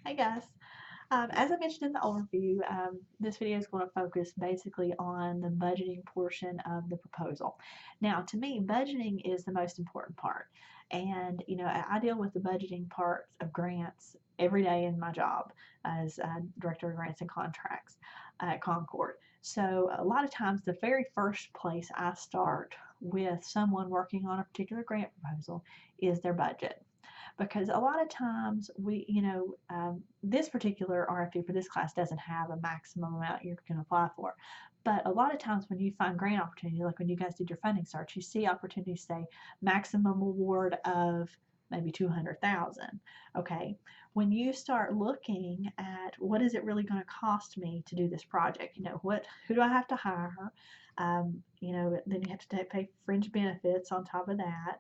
Hey guys. As I mentioned in the overview, this video is going to focus basically on the budgeting portion of the proposal. Now, to me, budgeting is the most important part. And, I deal with the budgeting parts of grants every day in my job as Director of Grants and Contracts at Concord. So, a lot of times, the very first place I start with someone working on a particular grant proposal is their budget, because a lot of times this particular RFP for this class doesn't have a maximum amount you can apply for. But a lot of times when you find grant opportunity, like when you guys did your funding search, you see opportunities say maximum award of maybe 200,000. Okay, when you start looking at what is it really going to cost me to do this project, who do I have to hire? Then you have to pay fringe benefits on top of that.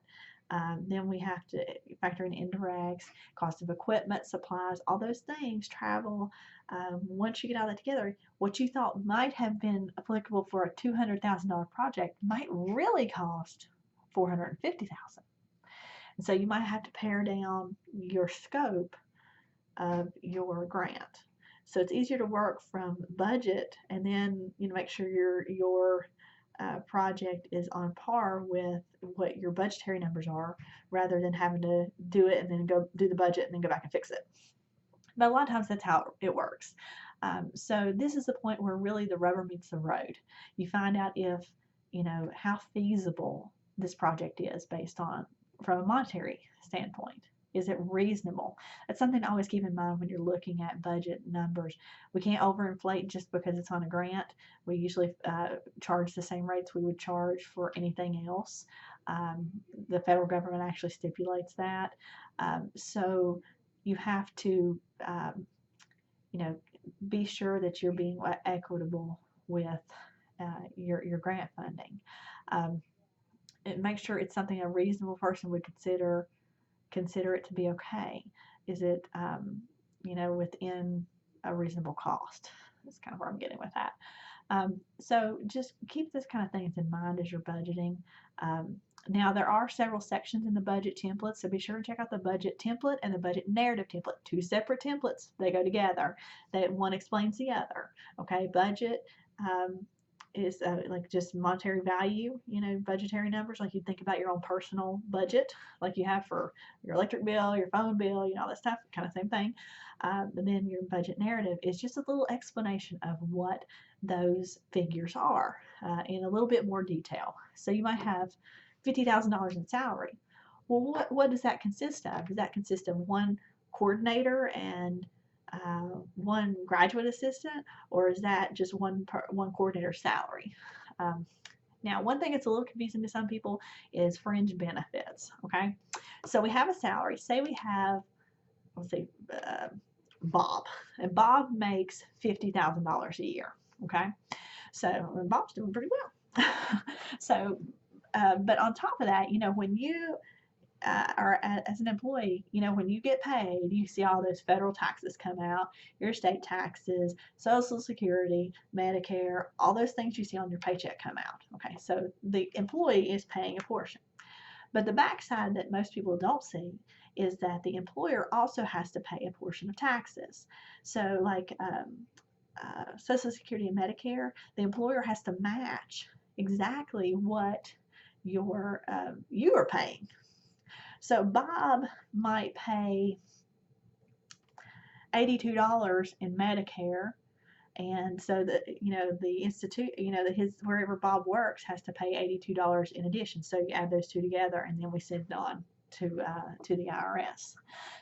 Then we have to factor in indirects, cost of equipment, supplies, all those things, travel. Once you get all that together, what you thought might have been applicable for a $200,000 project might really cost $450,000. And so you might have to pare down your scope of your grant. So it's easier to work from budget and then make sure your project is on par with what your budgetary numbers are, rather than having to do it and then go do the budget and then go back and fix it. But a lot of times that's how it works. So this is the point where really the rubber meets the road. You find out if how feasible this project is based on from a monetary standpoint. Is it reasonable? That's something to always keep in mind when you're looking at budget numbers. We can't overinflate just because it's on a grant. We usually charge the same rates we would charge for anything else. The federal government actually stipulates that. So you have to, be sure that you're being equitable with your grant funding. Make sure it's something a reasonable person would consider it to be okay. Is it within a reasonable cost? That's kind of where I'm getting with that. So just keep this kind of things in mind as you're budgeting. Now there are several sections in the budget template, so be sure to check out the budget template and the budget narrative template. Two separate templates, they go together. That one explains the other. Okay, budget is like just monetary value, budgetary numbers, like you think about your own personal budget, like you have for your electric bill, your phone bill, all that stuff, kind of same thing. But then your budget narrative is just a little explanation of what those figures are in a little bit more detail. So you might have $50,000 in salary. Well, what does that consist of? Does that consist of one coordinator and one graduate assistant, or is that just one coordinator salary? Now, one thing that's a little confusing to some people is fringe benefits. Okay, so we have a salary. Say we have, let's see, Bob, and Bob makes $50,000 a year. Okay, so Bob's doing pretty well. So, but on top of that, when you or as an employee, when you get paid, you see all those federal taxes come out, your state taxes, Social Security, Medicare, all those things you see on your paycheck come out. Okay, so the employee is paying a portion. But the backside that most people don't see is that the employer also has to pay a portion of taxes. So, like Social Security and Medicare, the employer has to match exactly what you are paying. So Bob might pay $82 in Medicare, and so the institute, his wherever Bob works has to pay $82 in addition. So you add those two together, and then we send it on to the IRS.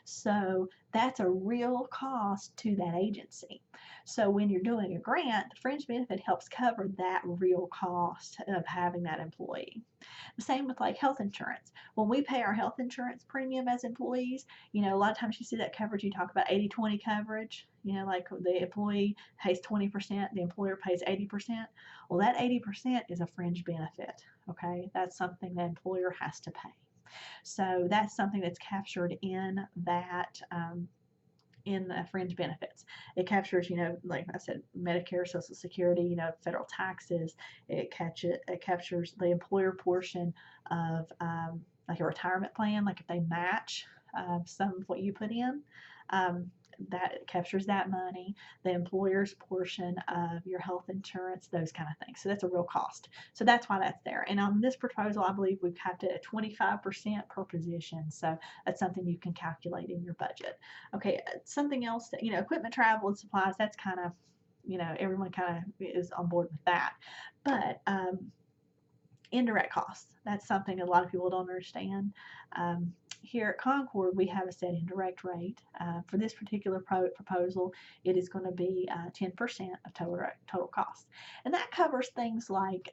So that's a real cost to that agency. So when you're doing a grant, the fringe benefit helps cover that real cost of having that employee. The same with like health insurance. When we pay our health insurance premium as employees, a lot of times you see that coverage, you talk about 80-20 coverage, like the employee pays 20%, the employer pays 80%. Well, that 80% is a fringe benefit, okay? That's something the employer has to pay. So that's something that's captured in that in the fringe benefits. It captures, like I said, Medicare, Social Security, federal taxes. It captures the employer portion of like a retirement plan, like if they match some of what you put in. that captures that money, the employer's portion of your health insurance, those kind of things. So that's a real cost. So that's why that's there. And on this proposal, I believe we've capped it at 25% per position. So that's something you can calculate in your budget. Okay, something else that, equipment, travel, and supplies, that's kind of, everyone kind of is on board with that. But indirect costs, that's something a lot of people don't understand. Here at Concord, we have a set indirect rate. For this particular proposal, it is going to be 10% of total cost. And that covers things like,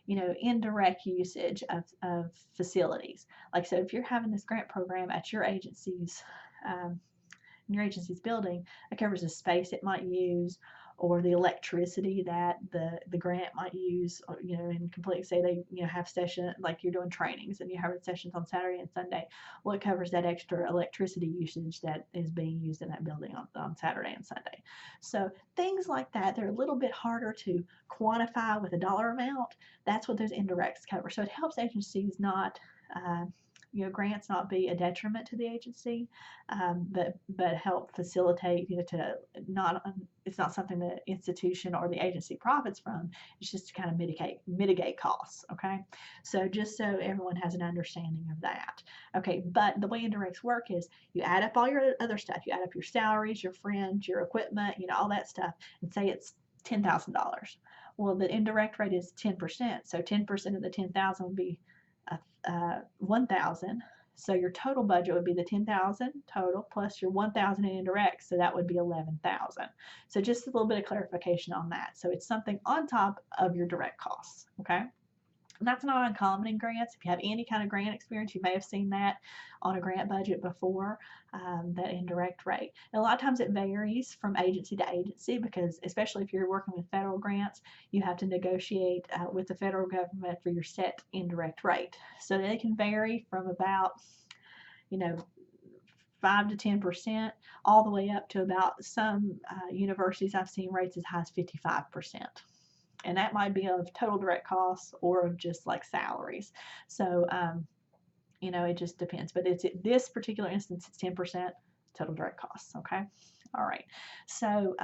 indirect usage of facilities. Like, so if you're having this grant program at your agency's building, it covers the space it might use, or the electricity that the grant might use, or, and completely say they, have session, like you're doing trainings and you're having sessions on Saturday and Sunday. Well, it covers that extra electricity usage that is being used in that building on Saturday and Sunday. So things like that, they're a little bit harder to quantify with a dollar amount. That's what those indirects cover. So it helps agencies not, grants not be a detriment to the agency, but help facilitate, to not, it's not something the institution or the agency profits from. It's just to kind of mitigate costs. Okay, so just so everyone has an understanding of that. Okay, but the way indirects work is you add up all your other stuff. You add up your salaries, your friends, your equipment, all that stuff, and say it's $10,000. Well, the indirect rate is 10%, so 10% of the 10,000 would be 1,000. So your total budget would be the 10,000 total plus your 1,000 in indirect, so that would be 11,000. So just a little bit of clarification on that. So it's something on top of your direct costs. Okay. And that's not uncommon in grants. If you have any kind of grant experience, you may have seen that on a grant budget before, that indirect rate. And a lot of times it varies from agency to agency, because especially if you're working with federal grants, you have to negotiate with the federal government for your set indirect rate. So they can vary from about, 5 to 10%, all the way up to about some universities I've seen rates as high as 55%. And that might be of total direct costs or of just like salaries. So, it just depends. But it's this particular instance, it's 10% total direct costs. Okay. All right. So,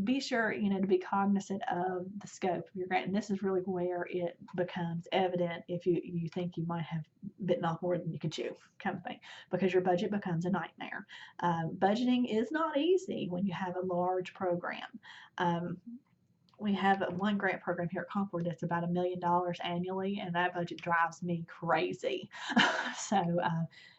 be sure, to be cognizant of the scope of your grant. And this is really where it becomes evident if you think you might have bitten off more than you can chew, kind of thing, because your budget becomes a nightmare. Budgeting is not easy when you have a large program. We have one grant program here at Concord that's about $1 million annually, and that budget drives me crazy. So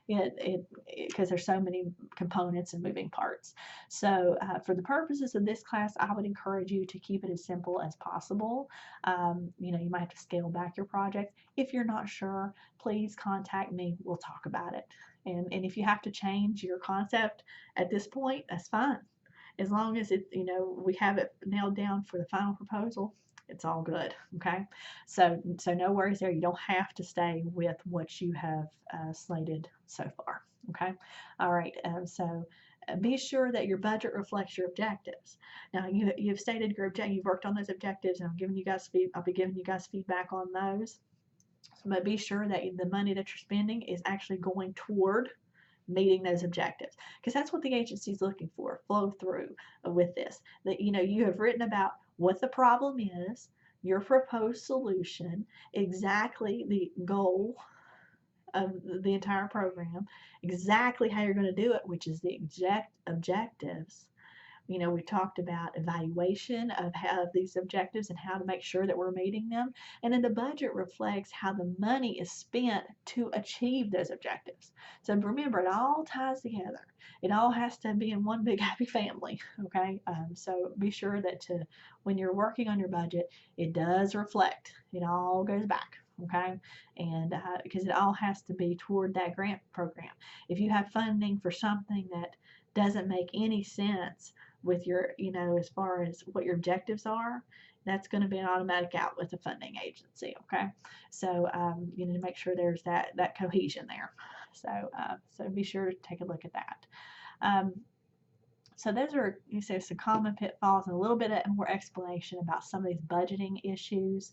because there's so many components and moving parts. So for the purposes of this class, I would encourage you to keep it as simple as possible. You might have to scale back your project. If you're not sure, please contact me. We'll talk about it. And if you have to change your concept at this point, that's fine. As long as we have it nailed down for the final proposal, it's all good. Okay, so no worries there. You don't have to stay with what you have slated so far. Okay, all right. So be sure that your budget reflects your objectives. Now you've stated your objective. You've worked on those objectives, and I'll be giving you guys feedback on those. But be sure that the money that you're spending is actually going toward meeting those objectives, because that's what the agency is looking for, flow through with this. That you have written about what the problem is, your proposed solution, exactly the goal of the entire program, exactly how you're going to do it, which is the exact objectives. We talked about evaluation of these objectives and how to make sure that we're meeting them. And then the budget reflects how the money is spent to achieve those objectives. So remember, it all ties together. It all has to be in one big happy family. Okay. So be sure that when you're working on your budget, it does reflect. It all goes back. Okay, and because it all has to be toward that grant program. If you have funding for something that doesn't make any sense with your, as far as what your objectives are, that's going to be an automatic out with the funding agency. Okay, so you need to make sure there's that cohesion there. So be sure to take a look at that. So those are, some common pitfalls and a little bit more explanation about some of these budgeting issues.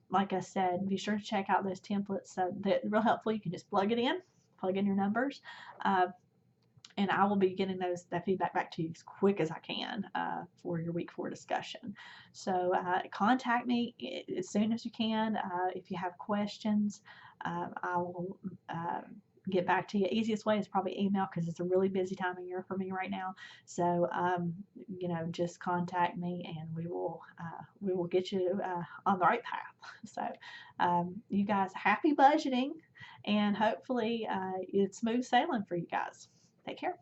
Like I said, be sure to check out those templates. So they're real helpful. You can just plug in your numbers. and I will be getting that feedback back to you as quick as I can for your week 4 discussion. So contact me as soon as you can if you have questions. I will get back to you. Easiest way is probably email because it's a really busy time of year for me right now. So just contact me and we will get you on the right path. So you guys, happy budgeting, and hopefully it's smooth sailing for you guys. Take care.